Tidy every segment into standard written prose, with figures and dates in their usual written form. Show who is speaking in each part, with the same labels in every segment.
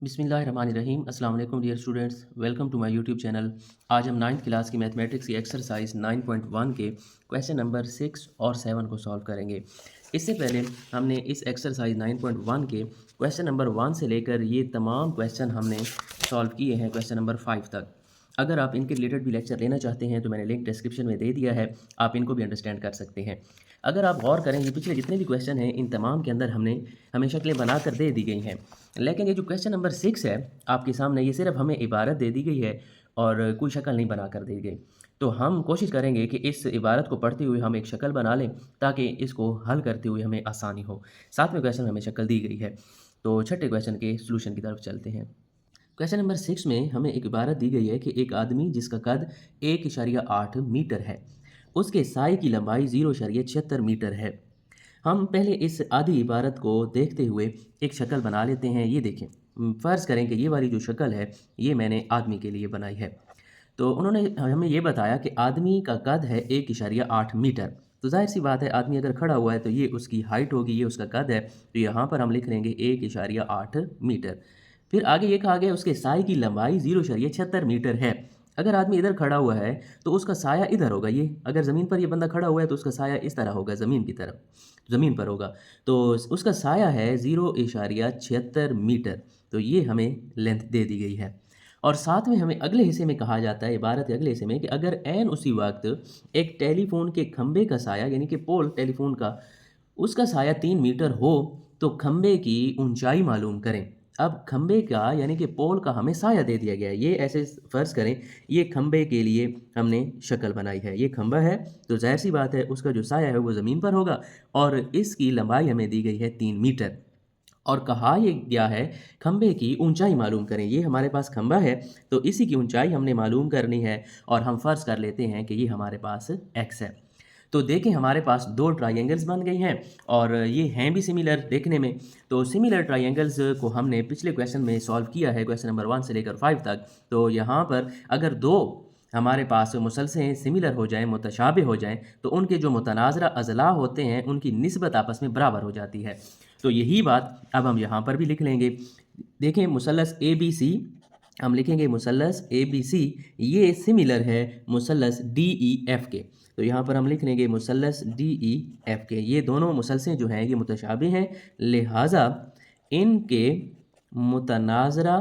Speaker 1: बिस्मिल्लाहिर्रहमानिर्रहीम अस्सलाम वालेकुम dear students, welcome to my YouTube channel. आज हम 9th क्लास की मैथमेटिक्स की एक्सरसाइज 9.1 के क्वेश्चन नंबर 6 और 7 को सॉल्व करेंगे। इससे पहले हमने इस एक्सरसाइज 9.1 के क्वेश्चन नंबर 1 से लेकर ये तमाम क्वेश्चन हमने सॉल्व किए हैं क्वेश्चन नंबर 5 तक। अगर आप इनके रिलेटेड भी लेक्चर लेना चाहते हैं तो मैंने लिंक डिस्क्रिप्शन में दे दिया है, आप इनको भी अंडरस्टैंड कर सकते हैं। अगर आप गौर करें, ये पिछले जितने भी क्वेश्चन हैं इन तमाम के अंदर हमने हमें शक्लें बनाकर दे दी गई हैं, लेकिन ये जो क्वेश्चन नंबर 6 है आपके सामने, ये सिर्फ हमें इबारत दे दी गई है और कोई शक्ल नहीं बनाकर दी गई। तो हम कोशिश करेंगे कि इस इबारत को पढ़ते हुए हम एक शक्ल बना लें ताकि इसको हल करते हुए हमें आसानी हो। 7वें क्वेश्चन में हमें शक्ल दी गई है, तो छठे क्वेश्चन के सॉल्यूशन की तरफ चलते हैं। क्वेश्चन नंबर 6 में हमें एक इबारत दी गई है कि एक आदमी जिसका कद 1.8 मीटर है, उसके साए की लंबाई 0.76 मीटर है। हम पहले इस आधी इबारत को देखते हुए एक शक्ल बना लेते हैं। ये देखें, फ़र्ज़ करें कि ये वाली जो शक्ल है ये मैंने आदमी के लिए बनाई है। तो उन्होंने हमें ये बताया कि आदमी का कद है 1.8 मीटर। तो ज़ाहिर-सी बात है, आदमी अगर खड़ा हुआ है तो ये उसकी हाइट होगी, ये उसका कद है। तो यहाँ पर हम लिख लेंगे 1.8 मीटर। फिर आगे ये कहा गया उसके साए की लंबाई 0.76 मीटर है। अगर आदमी इधर खड़ा हुआ है तो उसका साया इधर होगा। ये अगर ज़मीन पर ये बंदा खड़ा हुआ है तो उसका साया इस तरह होगा, ज़मीन की तरफ, ज़मीन पर होगा। तो उसका साया है 0.76 मीटर। तो ये हमें लेंथ दे दी गई है। और साथ में हमें अगले हिस्से में कहा जाता है, इबारत के अगले हिस्से में, कि अगर ऐन उसी वक्त एक टेलीफोन के खंभे का साया, यानी कि पोल टेलीफोन का, उसका साया 3 मीटर हो तो खंभे की ऊंचाई मालूम करें। अब खंभे का यानी कि पोल का हमें साया दे दिया गया है। ये ऐसे फ़र्ज़ करें, ये खंभे के लिए हमने शक्ल बनाई है। ये खंभा है तो ज़ाहिर सी बात है उसका जो साया है वो ज़मीन पर होगा और इसकी लंबाई हमें दी गई है 3 मीटर। और कहा ये गया है खंभे की ऊंचाई मालूम करें। ये हमारे पास खंभा है तो इसी की ऊंचाई हमने मालूम करनी है और हम फ़र्ज़ कर लेते हैं कि ये हमारे पास एक्स है। तो देखें, हमारे पास 2 ट्रायंगल्स बन गई हैं और ये हैं भी सिमिलर देखने में। तो सिमिलर ट्रायंगल्स को हमने पिछले क्वेश्चन में सॉल्व किया है, क्वेश्चन नंबर 1 से लेकर 5 तक। तो यहाँ पर अगर 2 हमारे पास मुसलसें सिमिलर हो जाएँ, मुतशाबिह हो जाएँ, तो उनके जो मुतनाज़रा अज़ला होते हैं उनकी निस्बत आपस में बराबर हो जाती है। तो यही बात अब हम यहाँ पर भी लिख लेंगे। देखें, मुसल्लस ABC, हम लिखेंगे मुसल्लस ABC ये सिमिलर है मुसल्लस DEF के। तो यहाँ पर हम लिख लेंगे मुसल्लस DEF के। ये दोनों मुसलसें जो हैं ये मुतशाबिह हैं, लिहाजा इनके मुतनाज़रा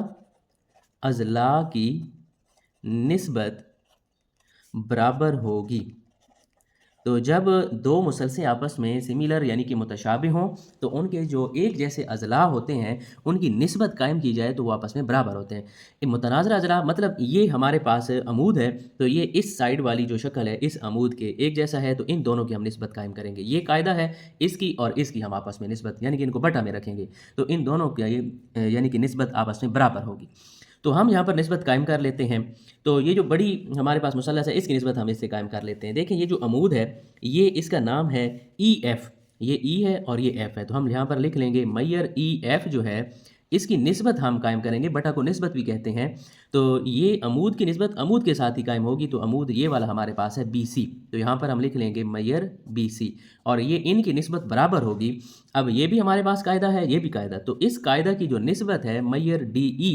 Speaker 1: अज़ला की निस्बत बराबर होगी। तो जब 2 मुसलसें आपस में सिमिलर यानी कि मुतशाबिह हों तो उनके जो एक जैसे अज़ला होते हैं उनकी निस्बत कायम की जाए तो वो आपस में बराबर होते हैं। ये मुतनाज़रा अज़ला मतलब ये हमारे पास अमूद है तो ये इस साइड वाली जो शक्ल है इस अमूद के एक जैसा है, तो इन दोनों की हम निस्बत कायम करेंगे। ये कायदा है, इसकी और इसकी हम आपस में निस्बत यानी कि इनको बटा में रखेंगे तो इन दोनों की ये यानी कि निस्बत आपस में बराबर होगी। तो हम यहाँ पर निस्बत कायम कर लेते हैं। तो ये जो बड़ी हमारे पास मुसल्लस है इसकी निस्बत हम इससे कायम कर लेते हैं। देखें, ये जो अमूद है ये इसका नाम है EF। ये E है और ये F है, तो हम यहाँ पर लिख लेंगे मैयर EF जो है इसकी निस्बत हम कायम करेंगे। बटा को निस्बत भी कहते हैं। तो ये अमूद की निस्बत अमूद के साथ ही कायम होगी। तो अमूद ये वाला हमारे पास है BC, तो यहाँ पर हम लिख लेंगे मैयर BC और ये इनकी निस्बत बराबर होगी। अब ये भी हमारे पास कायदा है, ये भी कायदा। तो इस कायदा की जो निस्बत है मैयर DE,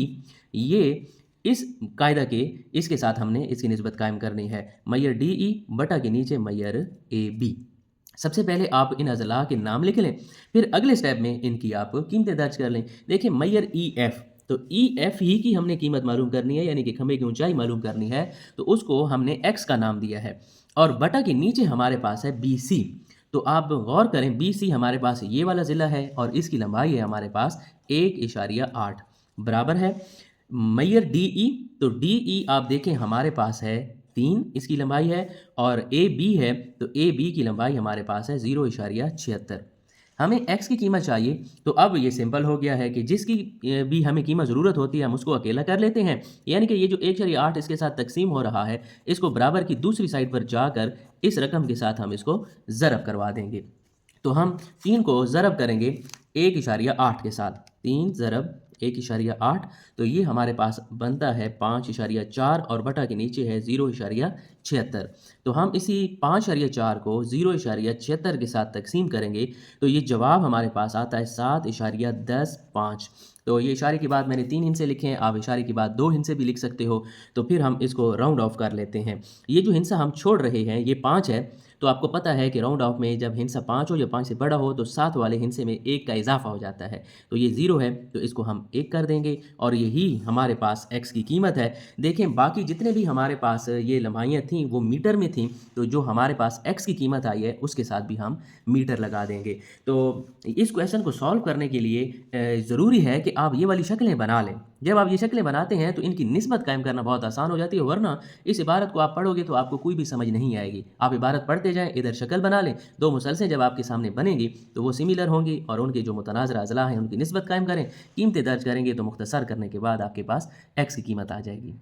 Speaker 1: ये इस कायदा के इसके साथ हमने इसकी निस्बत कायम करनी है। मैयर DE बटा के नीचे मैयर AB। सबसे पहले आप इन अज़ला के नाम लिख लें, फिर अगले स्टेप में इनकी आप कीमतें दर्ज कर लें। देखिए, मैयर EF, तो EF ही की हमने कीमत मालूम करनी है यानी कि खंभे की ऊंचाई मालूम करनी है, तो उसको हमने X का नाम दिया है। और बटा के नीचे हमारे पास है BC। तो आप गौर करें, BC हमारे पास ये वाला ज़िला है और इसकी लंबाई है हमारे पास 1.8 बराबर है मैयर DE। तो DE आप देखें हमारे पास है 3 इसकी लंबाई है और AB है तो AB की लंबाई हमारे पास है 0.76। हमें X की कीमत चाहिए, तो अब ये सिंपल हो गया है कि जिसकी भी हमें कीमत ज़रूरत होती है हम उसको अकेला कर लेते हैं। यानी कि ये जो 1.8 इसके साथ तकसीम हो रहा है इसको बराबर की दूसरी साइड पर जाकर इस रकम के साथ हम इसको ज़रब करवा देंगे। तो हम 3 को ज़रब करेंगे 1.8 के साथ। 3 ज़रब 1.8, तो ये हमारे पास बनता है 5.4 और बटा के नीचे है 0.76। 76। तो हम इसी 5.4 को 0.76 के साथ तकसीम करेंगे तो ये जवाब हमारे पास आता है 7.105। तो ये इशारे के बाद मैंने 3 हिंसे लिखे हैं, आप इशारे के बाद 2 हिंसे भी लिख सकते हो। तो फिर हम इसको राउंड ऑफ कर लेते हैं। ये जो हिंसा हम छोड़ रहे हैं ये 5 है, तो आपको पता है कि राउंड ऑफ में जब हिंसा 5 हो या 5 से बड़ा हो तो साथ वाले हिंसे में 1 का इजाफा हो जाता है। तो ये 0 है तो इसको हम 1 कर देंगे और यही हमारे पास x की कीमत है। देखें बाकी जितने भी हमारे पास ये लम्हाइयाँ थीं वो मीटर में थीं, तो जो हमारे पास x की कीमत आई है उसके साथ भी हम मीटर लगा देंगे। तो इस क्वेश्चन को सॉल्व करने के लिए ज़रूरी है कि आप ये वाली शक्लें बना लें। जब आप ये शक्लें बनाते हैं तो इनकी निस्बत कायम करना बहुत आसान हो जाती है, वरना इस इबारत को आप पढ़ोगे तो आपको कोई भी समझ नहीं आएगी। आप इबारत पढ़ते जाएं, इधर शक्ल बना लें, दो मुसलसें जब आपके सामने बनेंगी तो वो सिमिलर होंगी और उनके जो मुतनाज़रा अज़ला हैं उनकी निस्बत कायम करें, कीमतें दर्ज करेंगे तो मुख्तसर करने के बाद आपके पास x की कीमत आ जाएगी।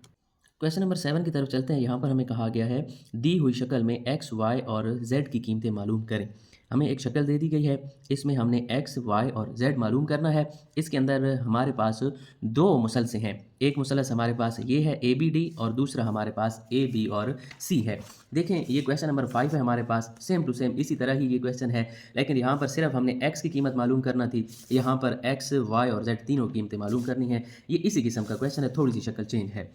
Speaker 1: क्वेश्चन नंबर 7 की तरफ चलते हैं। यहाँ पर हमें कहा गया है दी हुई शक्ल में x, y और z की कीमतें मालूम करें। हमें एक शक्ल दे दी गई है, इसमें हमने x, y और z मालूम करना है। इसके अंदर हमारे पास दो मुसलसे हैं, एक मुसलस हमारे पास ये है ABD और दूसरा हमारे पास AB और C है। देखें ये क्वेश्चन नंबर 5 है हमारे पास, सेम टू सेम इसी तरह ही ये क्वेश्चन है, लेकिन यहाँ पर सिर्फ हमने x की कीमत मालूम करना थी, यहाँ पर x, y और z तीनों कीमतें मालूम करनी है। ये इसी किस्म का क्वेश्चन है, थोड़ी सी शक्ल चेंज है।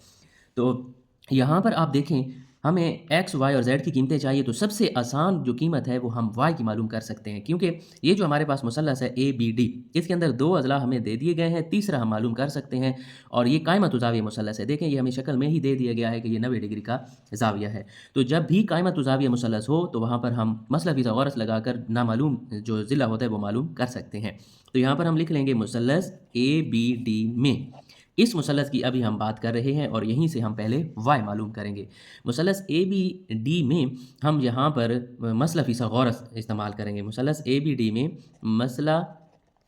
Speaker 1: तो यहाँ पर आप देखें हमें x, y और z की कीमतें चाहिए, तो सबसे आसान जो कीमत है वो हम y की मालूम कर सकते हैं, क्योंकि ये जो हमारे पास मुसल्लस है ABD इसके अंदर दो अज़ला हमें दे दिए गए हैं, तीसरा हम मालूम कर सकते हैं और ये कायमत ज़ाविया मुसल्लस है। देखें ये हमें शक्ल में ही दे दिया गया है कि ये 90 डिग्री का ज़ाविया है। तो जब भी कायमत ज़ाविया मुसल्लस हो तो वहाँ पर हम मसला फ़िज़ा लगाकर नामालूम जो ज़िला होता है वो मालूम कर सकते हैं। तो यहाँ पर हम लिख लेंगे मुसल्लस ABD में, इस मुसल्लस की अभी हम बात कर रहे हैं और यहीं से हम पहले y मालूम करेंगे। मुसल्लस ABD में हम यहाँ पर मसला फ़ीसा गौरस इस्तेमाल करेंगे। मुसल्लस ABD में मसला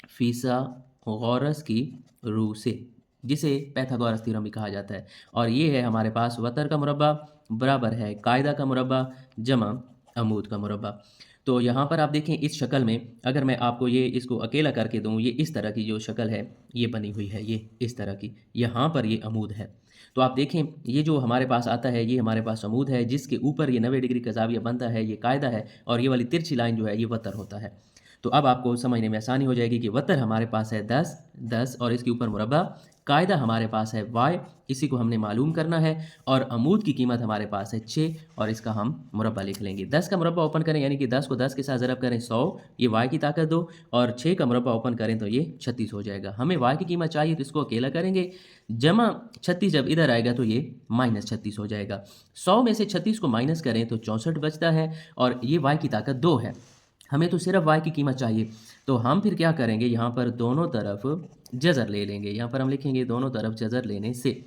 Speaker 1: फ़ीसा गौरस की रूह से, जिसे पैथागोरस थ्योरम भी कहा जाता है, और ये है हमारे पास वतर का मुरब्बा बराबर है कायदा का मुरब्बा जमा अमूद का मुरब्बा। तो यहाँ पर आप देखें इस शक्ल में अगर मैं आपको ये इसको अकेला करके दूँ, ये इस तरह की जो शक्ल है ये बनी हुई है, ये इस तरह की, यहाँ पर ये अमूद है। तो आप देखें ये जो हमारे पास आता है ये हमारे पास अमूद है, जिसके ऊपर ये 90 डिग्री का ज़ाविया बनता है, ये कायदा है, और ये वाली तिरछी लाइन जो है ये वतर होता है। तो अब आपको समझने में आसानी हो जाएगी कि वतर हमारे पास है 10, 10 और इसके ऊपर मुरब्बा, कायदा हमारे पास है y, इसी को हमने मालूम करना है, और अमूद की कीमत हमारे पास है 6 और इसका हम मुरब्बा लिख लेंगे। 10 का मुरब्बा ओपन करें यानी कि 10 को 10 के साथ ज़रब करें 100, ये y की ताकत दो, और 6 का मुरब्बा ओपन करें तो ये 36 हो जाएगा। हमें y की कीमत चाहिए तो इसको अकेला करेंगे, जमा 36 जब इधर आएगा तो ये -36 हो जाएगा। 100 में से 36 को माइनस करें तो 64 बचता है और ये y की ताकत 2 है। हमें तो सिर्फ y की कीमत चाहिए, तो हम फिर क्या करेंगे, यहाँ पर दोनों तरफ जज़र ले लेंगे। यहाँ पर हम लिखेंगे दोनों तरफ जज़र लेने से,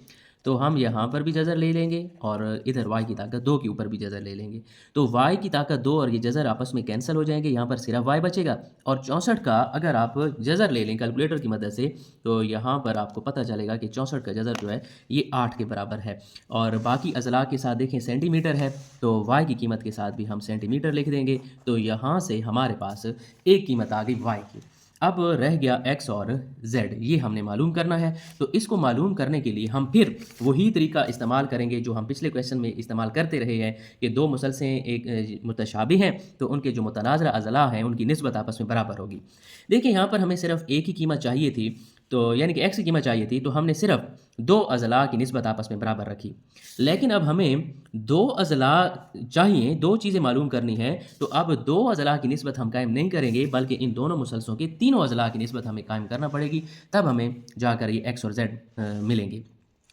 Speaker 1: तो हम यहाँ पर भी जज़र ले लेंगे और इधर y की ताकत 2 के ऊपर भी जज़र ले लेंगे। तो y की ताकत 2 और ये जज़र आपस में कैंसिल हो जाएंगे, यहाँ पर सिर्फ y बचेगा। और 64 का अगर आप जज़र ले लें कैलकुलेटर की मदद से तो यहाँ पर आपको पता चलेगा कि 64 का जज़र जो है ये 8 के बराबर है। और बाकी अज़ला के साथ देखें सेंटीमीटर है, तो y की कीमत के साथ भी हम सेंटीमीटर लिख देंगे। तो यहाँ से हमारे पास एक कीमत आ गई y की। अब रह गया x और z, ये हमने मालूम करना है। तो इसको मालूम करने के लिए हम फिर वही तरीका इस्तेमाल करेंगे जो हम पिछले क्वेश्चन में इस्तेमाल करते रहे हैं कि दो मुसलसें एक मुतशाबी हैं तो उनके जो मुतनाज़रा अज़ला हैं उनकी निस्बत आपस में बराबर होगी। देखिए यहाँ पर हमें सिर्फ एक ही कीमत चाहिए थी, तो यानी कि x की कीमत चाहिए थी, तो हमने सिर्फ दो अज़ला की निस्बत आपस में बराबर रखी। लेकिन अब हमें दो अज़ला चाहिए, दो चीज़ें मालूम करनी है, तो अब दो अज़ला की निस्बत हम कायम नहीं करेंगे बल्कि इन दोनों मुसलसलों के तीनों अज़ला की निस्बत हमें कायम करना पड़ेगी, तब हमें जाकर ये x और z मिलेंगे।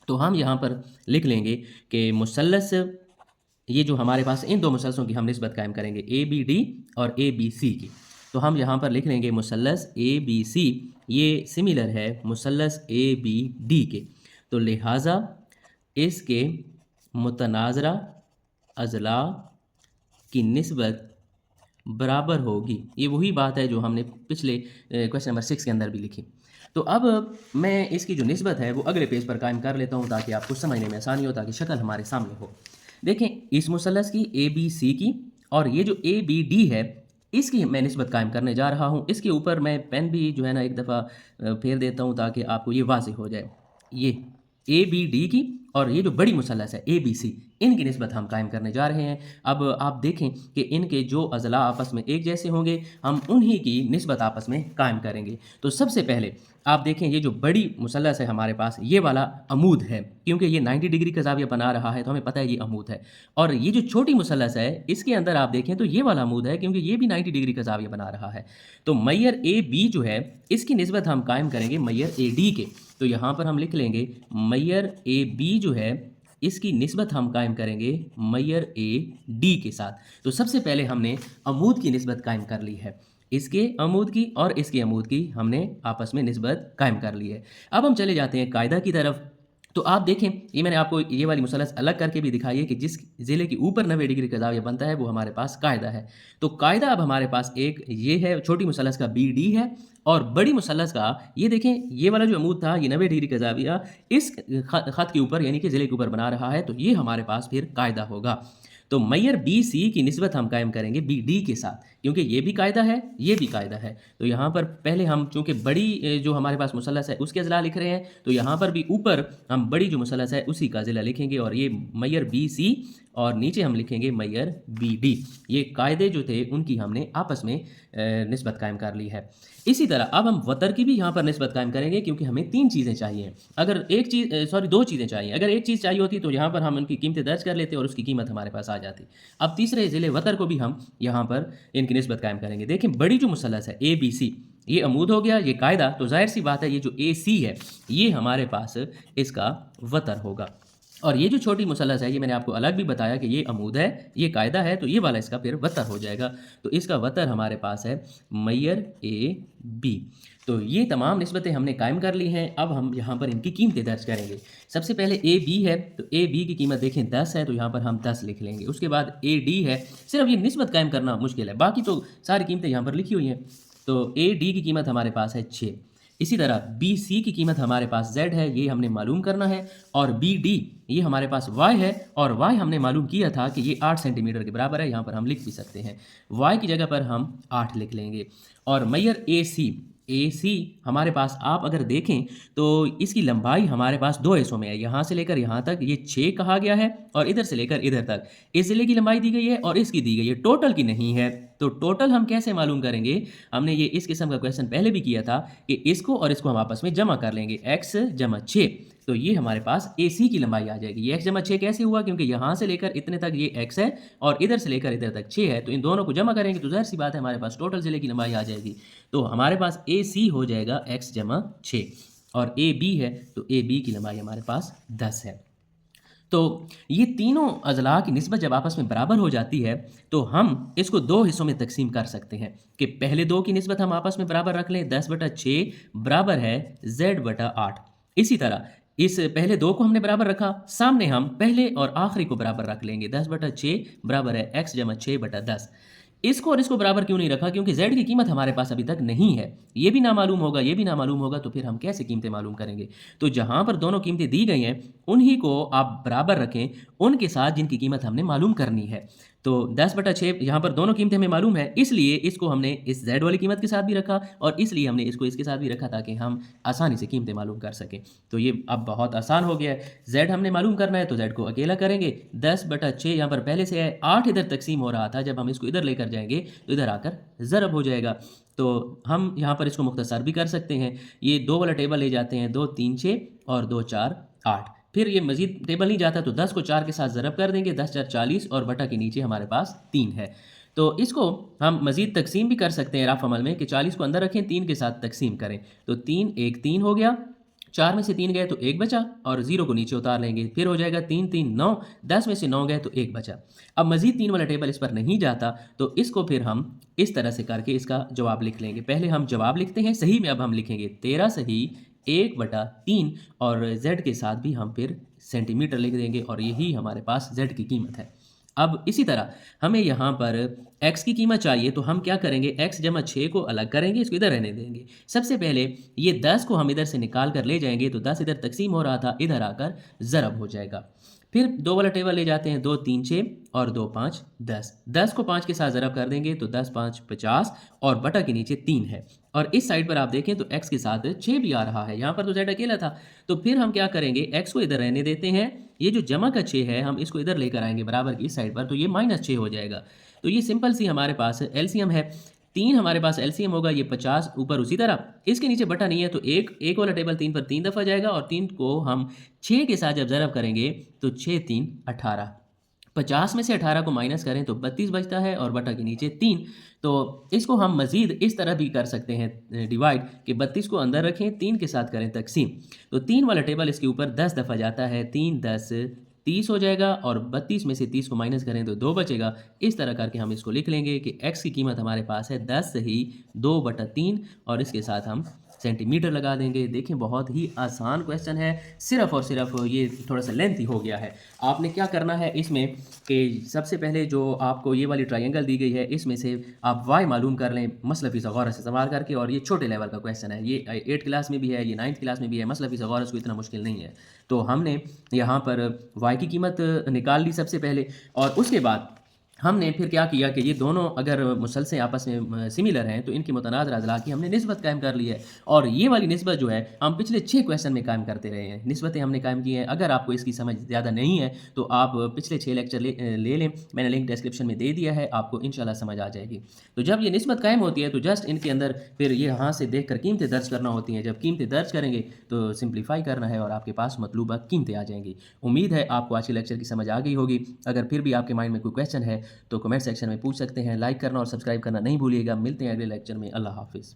Speaker 1: तो हम यहाँ पर लिख लेंगे कि मुसल्लस, ये जो हमारे पास इन दो मुसलसलों की हम निस्बत कायम करेंगे ABD और ABC की। तो हम यहाँ पर लिख लेंगे मुसल्लस ABC ये सिमिलर है मुसल्लस ABD के, तो लिहाजा इसके मुतनाज़रा अज़ला की निस्बत बराबर होगी। ये वही बात है जो हमने पिछले क्वेश्चन नंबर 6 के अंदर भी लिखी। तो अब मैं इसकी जो निस्बत है वो अगले पेज पर कायम कर लेता हूँ ताकि आपको समझने में आसानी हो, ताकि शक्ल हमारे सामने हो। देखें इस मुसल्लस की ABC की और ये जो ABD है इसकी मैं निस्बत कायम करने जा रहा हूँ। इसके ऊपर मैं पेन भी जो है ना एक दफ़ा फेर देता हूँ ताकि आपको ये वाज़ेह हो जाए। ये ABD की और ये जो बड़ी मुसल्लस है ABC, इनकी निस्बत हम कायम करने जा रहे हैं। अब आप देखें कि इनके जो अज़ला आपस में एक जैसे होंगे, हम उन्हीं की निस्बत आपस में कायम करेंगे। तो सबसे पहले आप देखें, ये जो बड़ी मुसल्लस है हमारे पास, ये वाला अमूद है, क्योंकि ये 90 डिग्री का ज़ाविया बना रहा है तो हमें पता है ये अमूद है। और ये जो छोटी मुसल्लस है, इसके अंदर आप देखें तो ये वाला अमूद है, क्योंकि ये भी 90 डिग्री का ज़ाविया बना रहा है। तो मैयर AB जो है, इसकी निस्बत हम कायम करेंगे मैयर AD के। तो यहाँ पर हम लिख लेंगे मैयर AB जो है, इसकी निस्बत हम कायम करेंगे मैयर AD के साथ। तो सबसे पहले हमने अमूद की निस्बत कायम कर ली है, इसके अमूद की और इसके अमूद की हमने आपस में निस्बत कायम कर ली है। अब हम चले जाते हैं कायदा की तरफ। तो आप देखें, ये मैंने आपको ये वाली मुसल्लस अलग करके भी दिखाई है कि जिस ज़िले के ऊपर 90 डिग्री का ज़ाविया बनता है वो हमारे पास कायदा है। तो कायदा अब हमारे पास एक ये है, छोटी मुसल्लस का BD है, और बड़ी मुसल्लस का ये देखें, ये वाला जो अमूद था, ये 90 डिग्री का ज़ाविया इस ख़त के ऊपर यानी कि ज़िले के ऊपर बना रहा है, तो ये हमारे पास फिर कायदा होगा। तो मैयर BC की निस्बत हम कायम करेंगे BD के साथ, क्योंकि ये भी कायदा है, ये भी कायदा है। तो यहाँ पर पहले हम चूँकि बड़ी जो हमारे पास मुसल्लस है उसके अज़ला लिख रहे हैं, तो यहाँ पर भी ऊपर हम बड़ी जो मुसल्लस है उसी का ज़िला लिखेंगे, और ये मैयर BC और नीचे हम लिखेंगे मैयर BD। ये कायदे जो थे उनकी हमने आपस में निस्बत कायम कर ली है। इसी तरह अब हम वतर की भी यहाँ पर निस्बत कायम करेंगे, क्योंकि हमें 3 चीज़ें चाहिए। अगर एक चीज़ सॉरी 2 चीज़ें चाहिए। अगर एक चीज़ चाहिए होती तो यहाँ पर हम उनकी कीमतें दर्ज कर लेते और उसकी कीमत हमारे पास आ जाती। अब तीसरे ज़िले वतर को भी हम यहाँ पर इनकी निस्बत कायम करेंगे। देखें, बड़ी जो मुसल्लस है ABC, ये अमूद हो गया, ये कायदा, तो ज़ाहिर सी बात है ये जो AC है ये हमारे पास इसका वतर होगा। और ये जो छोटी मुसल्लस है, ये मैंने आपको अलग भी बताया कि ये अमूद है, ये कायदा है, तो ये वाला इसका फिर वतर हो जाएगा। तो इसका वतर हमारे पास है मैयर AB। तो ये तमाम निस्बतें हमने कायम कर ली हैं। अब हम यहाँ पर इनकी कीमतें दर्ज करेंगे। सबसे पहले AB है, तो AB की कीमत देखें 10 है, तो यहाँ पर हम 10 लिख लेंगे। उसके बाद AD है, सिर्फ ये निस्बत कायम करना मुश्किल है, बाकी तो सारी कीमतें यहाँ पर लिखी हुई हैं। तो AD की कीमत हमारे पास है 6। इसी तरह BC की कीमत हमारे पास Z है, ये हमने मालूम करना है, और BD ये हमारे पास Y है, और Y हमने मालूम किया था कि ये 8 सेंटीमीटर के बराबर है, यहाँ पर हम लिख भी सकते हैं। Y की जगह पर हम 8 लिख लेंगे। और मैयर AC हमारे पास आप अगर देखें तो इसकी लंबाई हमारे पास 2 हिस्सों में है। यहाँ से लेकर यहाँ तक ये 6 कहा गया है, और इधर से लेकर इधर तक इस ज़िले की लंबाई दी गई है और इसकी दी गई है, टोटल की नहीं है। तो टोटल हम कैसे मालूम करेंगे? हमने ये इस किस्म का क्वेश्चन पहले भी किया था कि इसको और इसको हम आपस में जमा कर लेंगे, x जमा 6, तो ये हमारे पास AC की लंबाई आ जाएगी। ये x जमा 6 कैसे हुआ? क्योंकि यहाँ से लेकर इतने तक ये x है और इधर से लेकर इधर तक 6 है, तो इन दोनों को जमा करेंगे तो ज़ाहिर सी बात है हमारे पास टोटल ज़िले की लंबाई आ जाएगी। तो हमारे पास AC हो जाएगा x जमा 6, और AB है तो AB की लंबाई हमारे पास 10 है। तो ये तीनों अज़ला की निस्बत जब आपस में बराबर हो जाती है तो हम इसको 2 हिस्सों में तकसीम कर सकते हैं कि पहले 2 की निस्बत हम आपस में बराबर रख लें, 10/6 बराबर है Z/8। इसी तरह इस पहले 2 को हमने बराबर रखा, सामने हम पहले और आखिरी को बराबर रख लेंगे, 10/6 बराबर है x जमा 6/10। इसको और इसको बराबर क्यों नहीं रखा? क्योंकि z की कीमत हमारे पास अभी तक नहीं है, ये भी ना मालूम होगा, ये भी ना मालूम होगा, तो फिर हम कैसे कीमतें मालूम करेंगे? तो जहाँ पर दोनों कीमतें दी गई हैं उन्हीं को आप बराबर रखें उनके साथ जिनकी कीमत हमने मालूम करनी है। तो 10/6 यहाँ पर दोनों कीमतें हमें मालूम है, इसलिए इसको हमने इस z वाली कीमत के साथ भी रखा और इसलिए हमने इसको इसके साथ भी रखा ताकि हम आसानी से कीमतें मालूम कर सकें। तो ये अब बहुत आसान हो गया है। z हमने मालूम करना है तो z को अकेला करेंगे, 10/6 यहाँ पर पहले से है, 8 इधर तकसीम हो रहा था, जब हम इसको इधर लेकर जाएंगे तो इधर आकर ज़रब हो जाएगा। तो हम यहाँ पर इसको मुख्तसर भी कर सकते हैं, ये 2 वाला टेबल ले जाते हैं, 2 3 6 और 2 4 8, फिर ये मजीद टेबल नहीं जाता तो 10 को 4 के साथ ज़रब कर देंगे, 10 4 40 और बटा के नीचे हमारे पास 3 है। तो इसको हम मजीद तकसीम भी कर सकते हैं रफ अमल में कि 40 को अंदर रखें, 3 के साथ तकसीम करें, तो 3 1 3 हो गया, 4 में से 3 गए तो 1 बचा और 0 को नीचे उतार लेंगे, फिर हो जाएगा 3 3 9, 10 में से 9 गए तो 1 बचा। अब मजीद 3 वाला टेबल इस पर नहीं जाता तो इसको फिर हम इस तरह से करके इसका जवाब लिख लेंगे। पहले हम जवाब लिखते हैं, सही में अब हम लिखेंगे 13 सही 1/3 और z के साथ भी हम फिर सेंटीमीटर लिख देंगे और यही हमारे पास z की कीमत है। अब इसी तरह हमें यहाँ पर x की कीमत चाहिए तो हम क्या करेंगे, x जमा 6 को अलग करेंगे, इसको इधर रहने देंगे। सबसे पहले ये 10 को हम इधर से निकाल कर ले जाएंगे तो 10 इधर तकसीम हो रहा था, इधर आकर ज़रब हो जाएगा। फिर 2 वाला टेबल ले जाते हैं, 2 3 6 और 2 5 10, 10 को 5 के साथ ज़रब कर देंगे तो 10 5 50 और बटा के नीचे 3 है, और इस साइड पर आप देखें तो x के साथ 6 भी आ रहा है, यहाँ पर तो z अकेला था। तो फिर हम क्या करेंगे, x को इधर रहने देते हैं, ये जो जमा का 6 है हम इसको इधर लेकर आएंगे बराबर की इस साइड पर, तो ये -6 हो जाएगा। तो ये सिंपल सी हमारे पास एलसीएम है। 3 हमारे पास एलसीएम होगा, ये 50 ऊपर उसी तरह, इसके नीचे बटा नहीं है तो एक वाला टेबल 3 पर 3 दफ़ा जाएगा और 3 को हम 6 के साथ जब ज़रब करेंगे तो 6 3 18, 50 में से 18 को माइनस करें तो 32 बचता है और बटा के नीचे 3। तो इसको हम मज़ीद इस तरह भी कर सकते हैं डिवाइड, कि 32 को अंदर रखें, 3 के साथ करें तकसीम। तो 3 वाला टेबल इसके ऊपर 10 दफ़ा जाता है, 3 10 30 हो जाएगा और 32 में से 30 को माइनस करें तो 2 बचेगा। इस तरह करके हम इसको लिख लेंगे कि x की कीमत हमारे पास है 10 ही 2/3 और इसके साथ हम सेंटीमीटर लगा देंगे। देखें बहुत ही आसान क्वेश्चन है, सिर्फ़ और सिर्फ ये थोड़ा सा लेंथी हो गया है। आपने क्या करना है इसमें कि सबसे पहले जो आपको ये वाली ट्रायंगल दी गई है इसमें से आप y मालूम कर लें मसलफ़ी सग़ौरत से इस्तेमाल करके, और ये छोटे लेवल का क्वेश्चन है, ये 8th क्लास में भी है, ये 9th क्लास में भी है, मसलफ़ी सग़ौरत को इतना मुश्किल नहीं है। तो हमने यहाँ पर y की कीमत निकाल ली सबसे पहले, और उसके बाद हमने फिर क्या किया कि ये दोनों अगर मुसलसल आपस में सिमिलर हैं तो इनकी मुतनाज़िर अज़ला की हमने निस्बत कायम कर ली है, और ये वाली निस्बत जो है हम पिछले 6 क्वेश्चन में कायम करते रहे हैं, निस्बतें हमने कायम की हैं। अगर आपको इसकी समझ ज़्यादा नहीं है तो आप पिछले 6 लेक्चर ले लें, मैंने लिंक डिस्क्रिप्शन में दे दिया है, आपको इंशाल्लाह समझ आ जाएगी। तो जब ये निस्बत कायम होती है तो जस्ट इनके अंदर फिर ये यहाँ से देख कर कीमतें दर्ज करना होती हैं, जब कीमतें दर्ज करेंगे तो सिंप्लीफाई करना है और आपके पास मतलूबा कीमतें आ जाएंगी। उम्मीद है आपको आज के लेक्चर की समझ आ गई होगी। अगर फिर भी आपके माइंड में कोई क्वेश्चन है तो कमेंट सेक्शन में पूछ सकते हैं। लाइक करना और सब्सक्राइब करना नहीं भूलिएगा। मिलते हैं अगले लेक्चर में। अल्लाह हाफिज़।